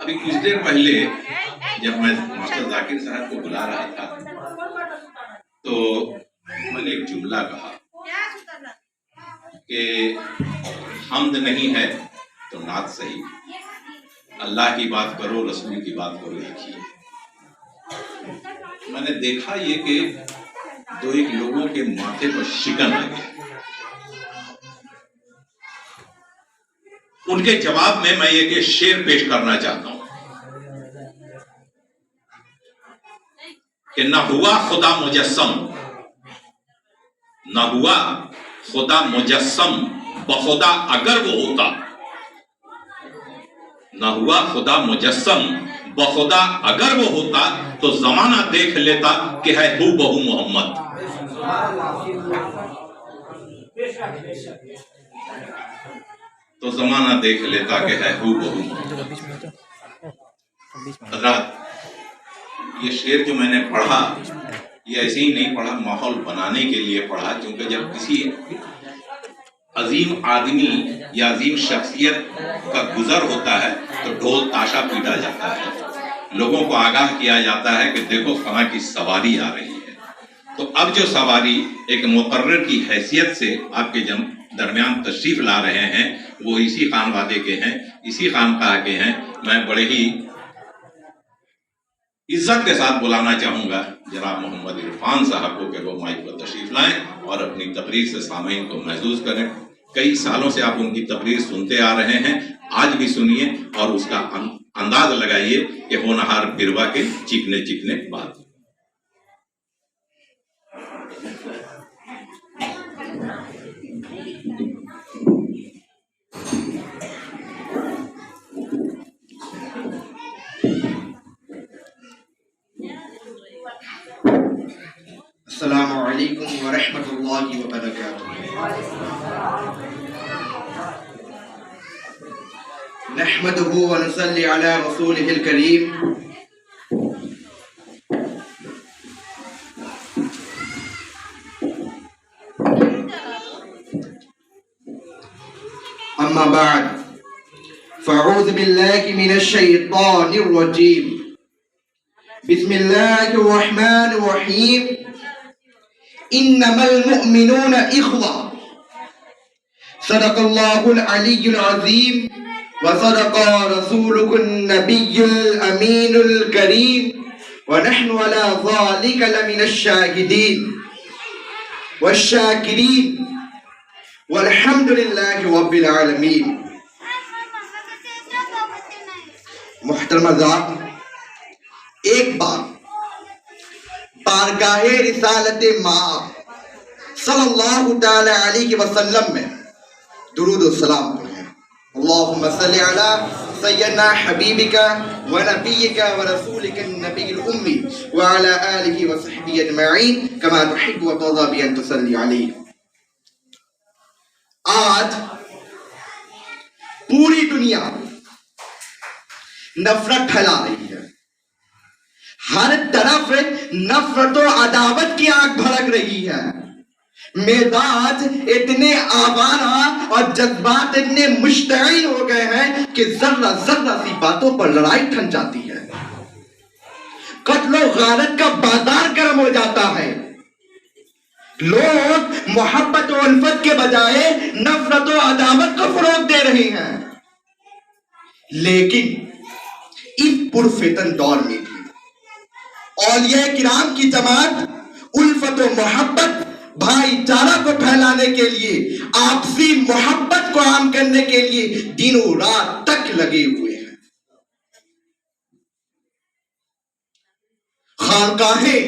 ابھی کچھ دیر پہلے جب میں ماسٹر ذاکر صاحب کو بلا رہا تھا تو میں نے ایک جملہ کہا کہ حمد نہیں ہے تو نعت صحیح، اللہ کی بات کرو رسول کی بات کرو ایک ہی ہے۔ میں نے دیکھا یہ کہ دو ایک لوگوں کے ماتھے پر شکن آ گیا۔ ان کے جواب میں ایک شعر پیش کرنا چاہتا ہوں کہ نہ ہوا خدا مجسم، نہ ہوا خدا مجسم بخدا اگر وہ ہوتا، نہ ہوا خدا مجسم بخدا اگر وہ ہوتا تو زمانہ دیکھ لیتا کہ ہے ہو بہو محمد۔ تو زمانہ دیکھ لیتا کہ ہے ہو بہو محمد۔ حضرات یہ شعر جو میں نے پڑھا یہ ایسے ہی نہیں پڑھا، ماحول بنانے کے لیے پڑھا، کیونکہ جب کسی عظیم آدمی یا عظیم شخصیت کا گزر ہوتا ہے تو ڈھول تاشا پیٹا جاتا ہے، لوگوں کو آگاہ کیا جاتا ہے کہ دیکھو فلاں کی سواری آ رہی ہے۔ تو اب جو سواری ایک مقرر کی حیثیت سے آپ کے درمیان تشریف لا رہے ہیں وہ اسی خانوادے کے ہیں، اسی خانقاہ کے ہیں۔ میں بڑے ہی عزت کے ساتھ بلانا چاہوں گا جناب محمد عرفان صاحب کو کہ وہ مائک پر تشریف لائیں اور اپنی تقریر سے سامعین کو محظوظ کریں۔ کئی سالوں سے آپ ان کی تقریر سنتے آ رہے ہیں، آج بھی سنیے اور اس کا انداز لگائیے کہ ہونہار بروا کے چکنے چکنے بات۔ السلام علیکم ورحمۃ اللہ وبرکاتہ۔ نحمده ونصلی علی رسوله الکریم۔ اما بعد فاعوذ باللہ من الشیطان الرجیم، بسم اللہ الرحمن الرحیم۔ انما المؤمنون اخوہ، صدق اللہ العلی العظیم وصدق رسولہ النبی الامین الکریم ونحن على ذلك لمن الشاہدین والشاکرین والحمد للہ رب العالمین۔ محترم حضرات، ایک بار بارگاہ رسالت مآب صلی اللہ تعالی علیہ وسلم میں درود و سلام پڑھیں۔ اللہم صلی علی سیدنا حبیبک و نبیک و رسولک النبی الامی وعلی آلہ و صحبہ اجمعین کما تحب و ترضی بان تصلی علیہ۔ آج پوری دنیا نفرت پھیلا رہی ہے، ہر طرف نفرت و عداوت کی آگ بھڑک رہی ہے، مزاج اتنے آوارہ اور جذبات اتنے مشتعل ہو گئے ہیں کہ ذرہ ذرہ سی باتوں پر لڑائی ٹھن جاتی ہے، قتل و غارت کا بازار گرم ہو جاتا ہے، لوگ محبت و الفت کے بجائے نفرت و عداوت کو فروغ دے رہے ہیں۔ لیکن اس پرفتن دور میں بھی اولیاء کرام کی جماعت الفت و محبت بھائی چارہ کو پھیلانے کے لیے، آپسی محبت کو عام کرنے کے لیے دنوں رات تک لگے ہوئے ہیں۔ خانقاہیں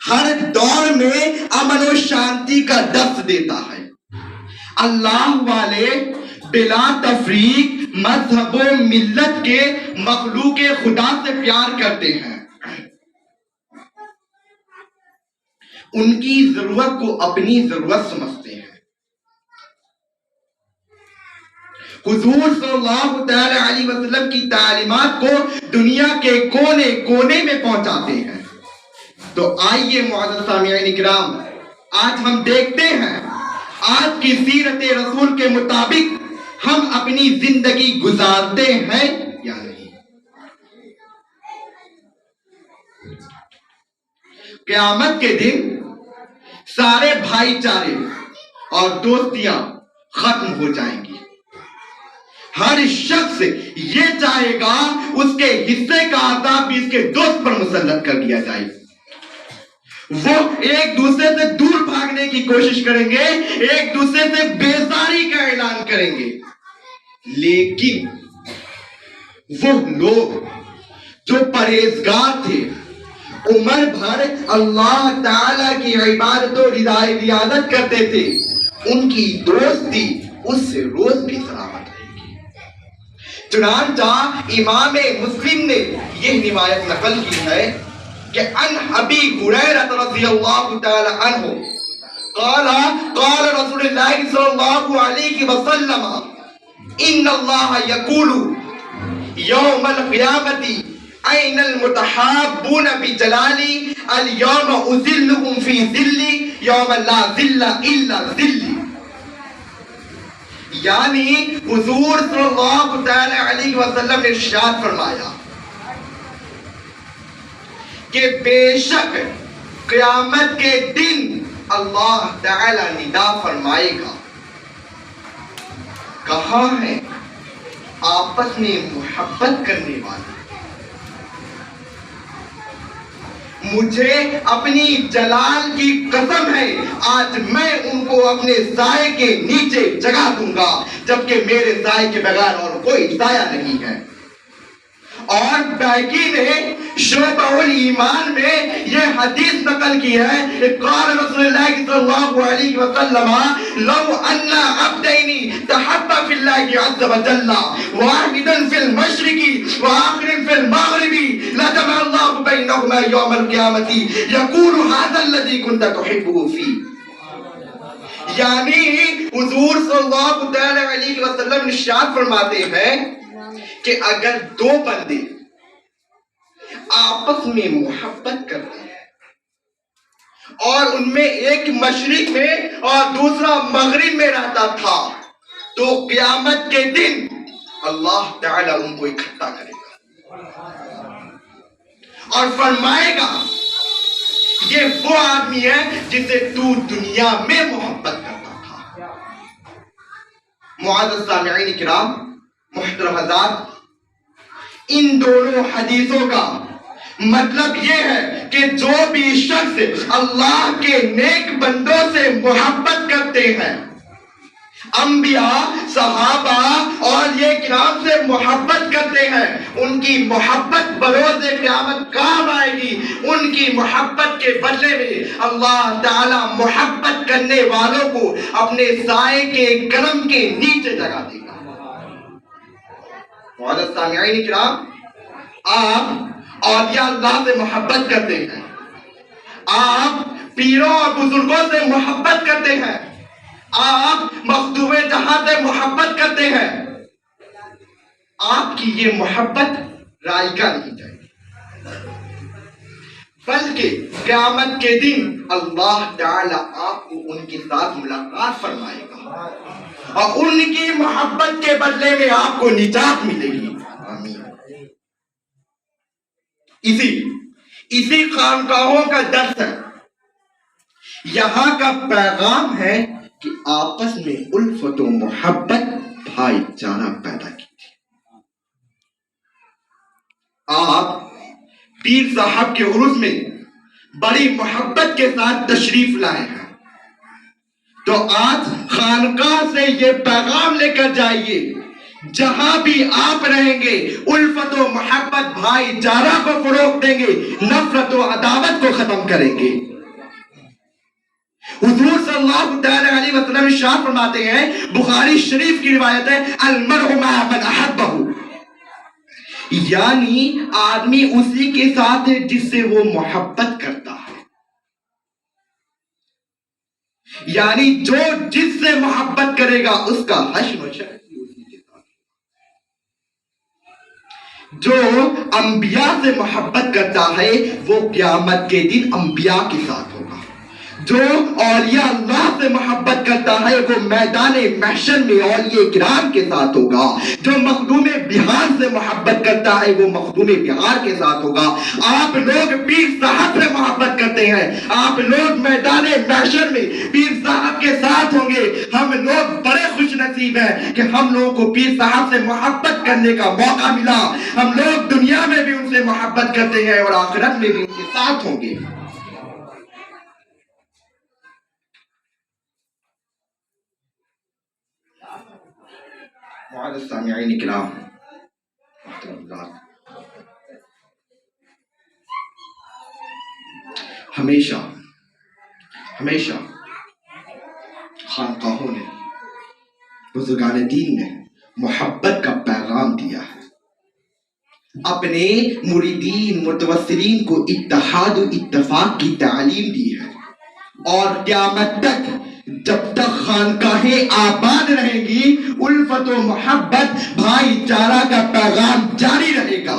ہر دور میں امن و شانتی کا درس دیتا ہے، اللہ والے بلا تفریق مذہب و ملت کے مخلوق خدا سے پیار کرتے ہیں، ان کی ضرورت کو اپنی ضرورت سمجھتے ہیں، حضور صلی اللہ تعالی علیہ وسلم کی تعلیمات کو دنیا کے کونے کونے میں پہنچاتے ہیں۔ تو آئیے معزز سامعین اکرام، آج ہم دیکھتے ہیں آج کی سیرت رسول کے مطابق ہم اپنی زندگی گزارتے ہیں یا نہیں۔ قیامت کے دن سارے بھائی چارے اور دوستیاں ختم ہو جائیں گی. ہر شخص یہ چاہے گا اس کے حصے کا عذاب بھی اس کے دوست پر مسلط کر دیا جائے. وہ ایک دوسرے سے دور بھاگنے کی کوشش کریں گے, ایک دوسرے سے بیزاری کا اعلان کریں گے. لیکن وہ لوگ جو پرہیزگار تھے, عمر بھر اللہ تعالی کی عبادت و رعایت کرتے تھے, ان کی دوستی اس سے روز بھی سلامت رہے گی. چنانچہ امام مسلم نے یہ روایت نقل کی ہے کہ عن ابی ہریرہ رضی اللہ تعالی عنہ قال قال رسول اللہ صلی اللہ علیہ وسلم ان اللہ یقول یوم القیامت این المتحابون بجلالی اليوم اذلهم فی ذلی یوم لا ذل الا ذلی. یعنی حضور صلی اللہ علیہ وسلم نے ارشاد فرمایا کہ بے شک قیامت کے دن اللہ تعالی ندا فرمائے گا, کہاں ہے آپس میں محبت کرنے والے؟ مجھے اپنی جلال کی قسم ہے آج میں ان کو اپنے سائے کے نیچے جگہ دوں گا, جبکہ میرے سائے کے بغیر اور کوئی سایہ نہیں ہے. اور بیکی نے شعبہ الایمان میں یہ حدیث نقل کی ہے کہ قال رسول اللہ صلی اللہ علیہ وسلم لو ان عبدین تحبا فی اللہ عز وجل واحدا فی المشرق وآخر فی المغرب لجمع اللہ بینہما یوم القیامت یقول هذا الذی کنت تحبه فی. یعنی حضور صلی اللہ علیہ وسلم ارشاد فرماتے ہیں کہ اگر دو بندے آپس میں محبت کرتے ہیں اور ان میں ایک مشرق میں اور دوسرا مغرب میں رہتا تھا, تو قیامت کے دن اللہ تعالی ان کو اکٹھا کرے گا اور فرمائے گا یہ وہ آدمی ہے جسے تو دنیا میں محبت کرتا تھا. معزز سامعین کرام, محترم حضرات, ان دونوں حدیثوں کا مطلب یہ ہے کہ جو بھی شخص اللہ کے نیک بندوں سے محبت کرتے ہیں, انبیاء, صحابہ اور یہ کرام سے محبت کرتے ہیں, ان کی محبت بروز قیامت کام آئے گی. ان کی محبت کے بدلے میں اللہ تعالی محبت کرنے والوں کو اپنے سائے کے کرم کے نیچے جگہ دے گا. معزز سامعین کرام, آپ اولیاء اللہ سے محبت کرتے ہیں, آپ پیروں اور بزرگوں سے محبت کرتے ہیں, آپ مخدوم جہاں سے محبت کرتے ہیں, آپ کی یہ محبت رائگاں نہیں جائے گی, بلکہ قیامت کے دن اللہ تعالی آپ کو ان کے ساتھ ملاقات فرمائے گا اور ان کی محبت کے بدلے میں آپ کو نجات ملے گی. آمین. اسی خانقاہوں کا درس ہے, یہاں کا پیغام ہے کہ آپس میں الفت و محبت بھائی چارہ پیدا کیجیے. آپ پیر صاحب کے عرس میں بڑی محبت کے ساتھ تشریف لائے ہیں, تو آج خانقاہ سے یہ پیغام لے کر جائیے, جہاں بھی آپ رہیں گے الفت و محبت بھائی چارہ کو فروغ دیں گے, نفرت و عداوت کو ختم کریں گے. حضور صلی اللہ علیہ وسلم ارشاد فرماتے ہیں, بخاری شریف کی روایت ہے, المرء مع من احبہ, یعنی آدمی اسی کے ساتھ ہے جس سے وہ محبت کرتا ہے. یعنی جو جس سے محبت کرے گا اس کا حشر و شر اسی کے ساتھ. جو انبیاء سے محبت کرتا ہے وہ قیامت کے دن انبیاء کے ساتھ ہوگا, جو اولیاء اللہ سے محبت کرتا ہے وہ میدان محشر میں اولیاء کرام کے ساتھ ہوگا. جو مخدوم بہار سے محبت کرتا ہے وہ مخدوم بہار کے ساتھ ہوگا. آپ لوگ پیر صاحب سے محبت کرتے ہیں, آپ لوگ میدان محشر میں پیر صاحب کے ساتھ ہوں گے. ہم لوگ بڑے خوش نصیب ہیں کہ ہم لوگوں کو پیر صاحب سے محبت کرنے کا موقع ملا. ہم لوگ دنیا میں بھی ان سے محبت کرتے ہیں اور آخرت میں بھی ان کے ساتھ ہوں گے. معزز سامعین کرام, ہمیشہ خانقاہوں نے, بزرگان دین نے محبت کا پیغام دیا ہے. اپنے مریدین متوسلین کو اتحاد و اتفاق کی تعلیم دی ہے, اور قیامت تک جب تک خانقاہیں آباد رہیں گی الفت و محبت بھائی چارہ کا پیغام جاری رہے گا.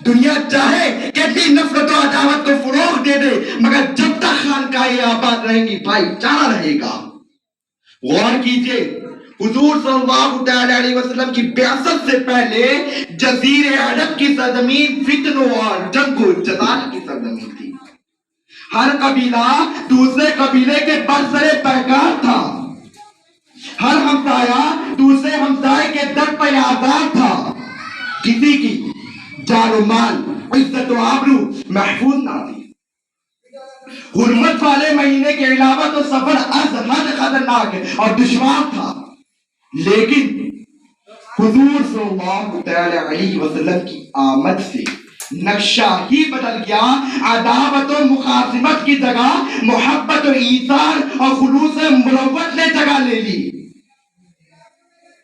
دنیا چاہے کتنی نفرت و عداوت کو فروغ دے دے مگر جب تک خانقاہیں آباد رہیں گی بھائی چارہ رہے گا. غور کیجئے, حضور صلی اللہ علیہ وسلم کی بعثت سے پہلے جزیرے عرب کی سرزمین فتنوں اور جنگ و جدال کی سرزمین تھی. ہر قبیلہ دوسرے قبیلے کے برسرے پیکار تھا. ہر ہمسایہ دوسرے ہمسائے کے در پہ آزاد تھا. کسی کی جان و مال, عزت و آبرو محفوظ نہ تھی. حرمت والے مہینے کے علاوہ تو سفر از حد خطرناک اور دشوار تھا. لیکن حضور صلی اللہ علیہ وسلم کی آمد سے نقشہ ہی بدل گیا. عداوت و مخاصمت کی جگہ محبت و ایثار اور خلوص مروت نے جگہ لے لی.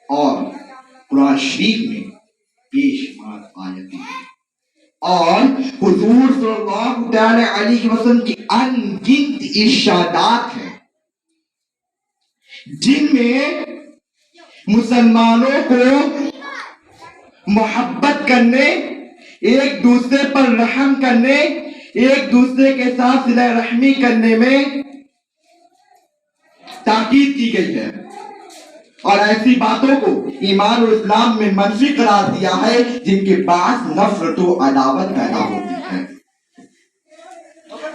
اور قرآن شریف میں بے شمار آیتیں اور حضور صلی اللہ علیہ وسلم کی ان گنت ارشادات ہیں جن میں مسلمانوں کو محبت کرنے, ایک دوسرے پر رحم کرنے, ایک دوسرے کے ساتھ صلہ رحمی کرنے میں تاکید کی گئی ہے, اور ایسی باتوں کو ایمان و اسلام میں منفی قرار دیا ہے جن کے باعث نفرت و عداوت پیدا ہوتی ہے.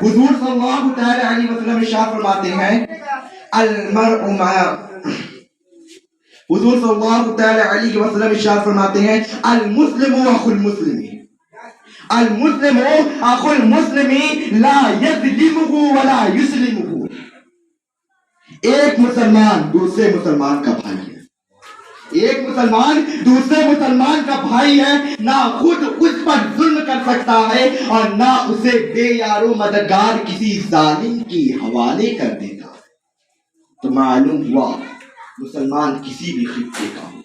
حضور صلی اللہ علیہ وسلم ارشاد فرماتے ہیں المرء مع حضور صلی اللہ علیہ وسلم ارشاد فرماتے ہیں المسلم اخو المسلم, المسلم اخو المسلم لا یظلمہ ولا یسلمہ. ایک مسلمان دوسرے مسلمان کا بھائی ہے, ایک مسلمان دوسرے مسلمان کا بھائی ہے, نہ خود اس پر ظلم کر سکتا ہے اور نہ اسے بے یار و مددگار کسی ظالم کی حوالے کر دیتا. تو معلوم ہوا مسلمان کسی بھی خطے کا ہو,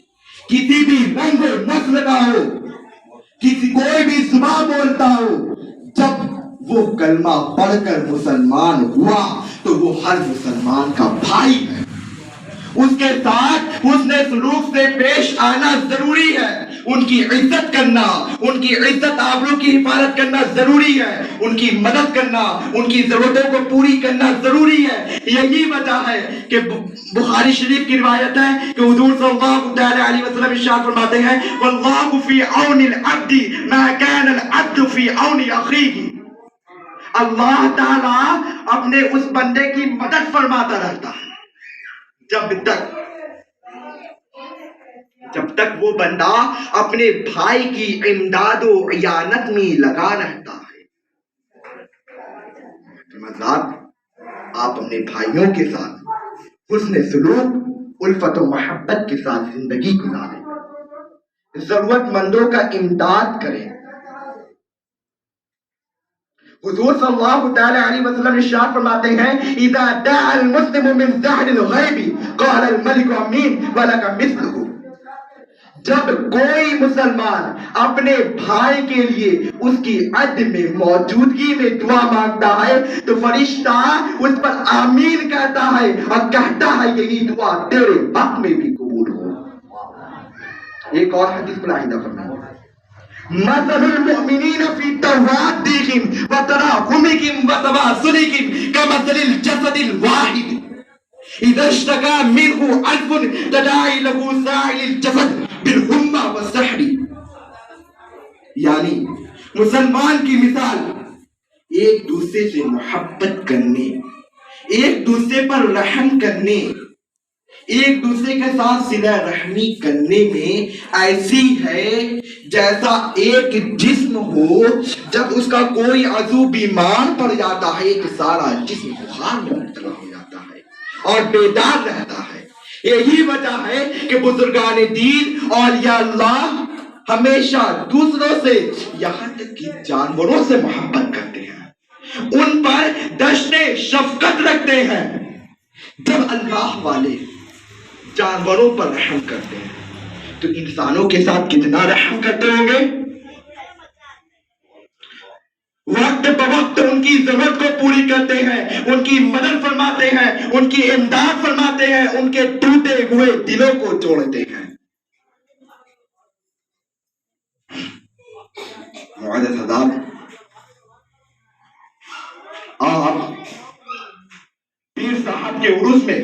کسی بھی رنگ و نسل کا ہو, کسی کوئی بھی زبان بولتا ہو, جب وہ کلمہ پڑھ کر مسلمان ہوا تو وہ ہر مسلمان کا بھائی ہے. اس کے ساتھ حسن سلوک سے پیش آنا ضروری ہے. ان کی عزت کرنا, ان کی عزت آبرو کی حفاظت کرنا ضروری ہے. ان کی مدد کرنا, ان کی ضرورتوں کو پوری کرنا ضروری ہے. یہی وجہ ہے کہ بخاری شریف کی روایت ہے کہ حضور صلی اللہ علیہ وسلم ارشاد فرماتے ہیں واللہ فی عون العبد ما کان العبد فی عون اخیہ. اللہ تعالیٰ اپنے اس بندے کی مدد فرماتا رہتا ہے جب تک وہ بندہ اپنے بھائی کی امداد و اعانت میں لگا رہتا ہے. مطلب آپ اپنے بھائیوں کے ساتھ حسن سلوک, الفت و محبت کے ساتھ زندگی گزاریں, ضرورت مندوں کا امداد کریں. حضور صلی اللہ علیہ وسلم ارشاد فرماتے ہیں اذا دعا المسلم من ظهر الغیب قال الملك امین ولک مثلہ. جب کوئی مسلمان اپنے بھائی کے لیے اس کی عدم موجودگی میں دعا مانگتا ہے تو فرشتہ اس پر آمین کہتا ہے اور کہتا ہے یہی دعا تیرے حق میں بھی قبول ہو. ایک اور حدیث ملاحظہ فرمائیں مثل المؤمنین فی توادهم وتراحمهم وتواصلهم كمثل الجسد الواحد اذا اشتكى منه ألف تداعي له سائر الجسد بالحمى والسحر. یعنی مسلمان کی مثال ایک دوسرے سے محبت کرنے، ایک دوسرے پر رحم کرنے، ایک دوسرے کے ساتھ صلہ رحمی کرنے میں ایسی ہے جیسا ایک جسم ہو جب اس کا کوئی عضو بیمار پڑ جاتا ہے کہ سارا جسم بخار میں مبتلا ہو جاتا ہے اور بیدار رہتا ہے. یہی وجہ ہے کہ بزرگان دین اولیاء اللہ ہمیشہ دوسروں سے یہاں تک کہ جانوروں سے محبت کرتے ہیں، ان پر دشت شفقت رکھتے ہیں. جب اللہ والے جانوروں پر رحم کرتے ہیں تو انسانوں کے ساتھ کتنا رحم کرتے ہوں گے. وقت بوقت ان کی ضرورت کو پوری کرتے ہیں، ان کی مدد فرماتے ہیں، ان کی امداد فرماتے ہیں، ان کے ٹوٹے ہوئے دلوں کو جوڑتے ہیں. معزز حضرات، آپ پیر صاحب کے عرس میں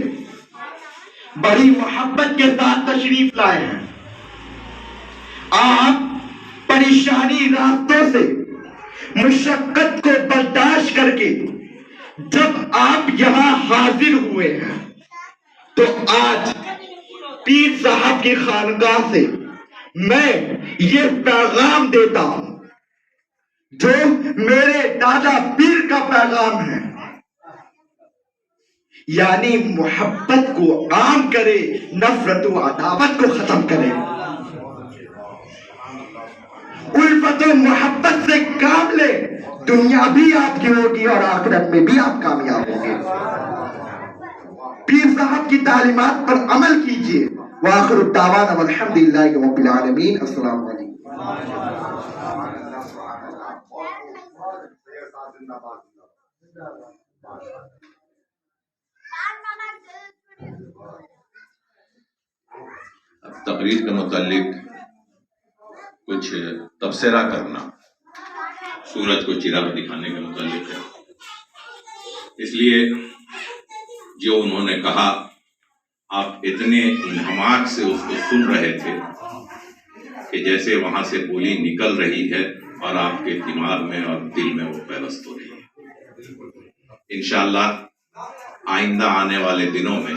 بڑی محبت کے ساتھ تشریف لائے ہیں. آپ پریشانی راستوں سے مشقت کو برداشت کر کے جب آپ یہاں حاضر ہوئے ہیں تو آج پیر صاحب کی خانقاہ سے میں یہ پیغام دیتا ہوں جو میرے دادا پیر کا پیغام ہے، یعنی محبت کو عام کرے، نفرت و عداوت کو ختم کرے، الفت و محبت سے کام لے. دنیا بھی آپ کی ہوگی اور آخرت میں بھی آپ کامیاب ہوں گے. پیر صاحب کی تعلیمات پر عمل کیجئے. وآخر الدعوانا والحمد للہ رب العالمین. السلام علیکم. تقریر کے متعلق کچھ تبصرہ کرنا سورج کو چراغ دکھانے کے متعلق ہے. اس لیے جو انہوں نے کہا آپ اتنے انہماک سے اس کو سن رہے تھے کہ جیسے وہاں سے بولی نکل رہی ہے اور آپ کے دماغ میں اور دل میں وہ پیوست ہو رہی ہے. انشاءاللہ آئندہ آنے والے دنوں میں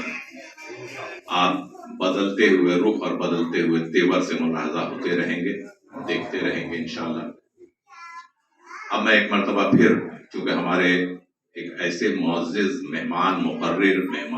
آپ بدلتے ہوئے رخ اور بدلتے ہوئے تیور سے ملاحظہ ہوتے رہیں گے، دیکھتے رہیں گے انشاءاللہ. اب میں ایک مرتبہ پھر چونکہ ہمارے ایک ایسے معزز مہمان مقرر مہمان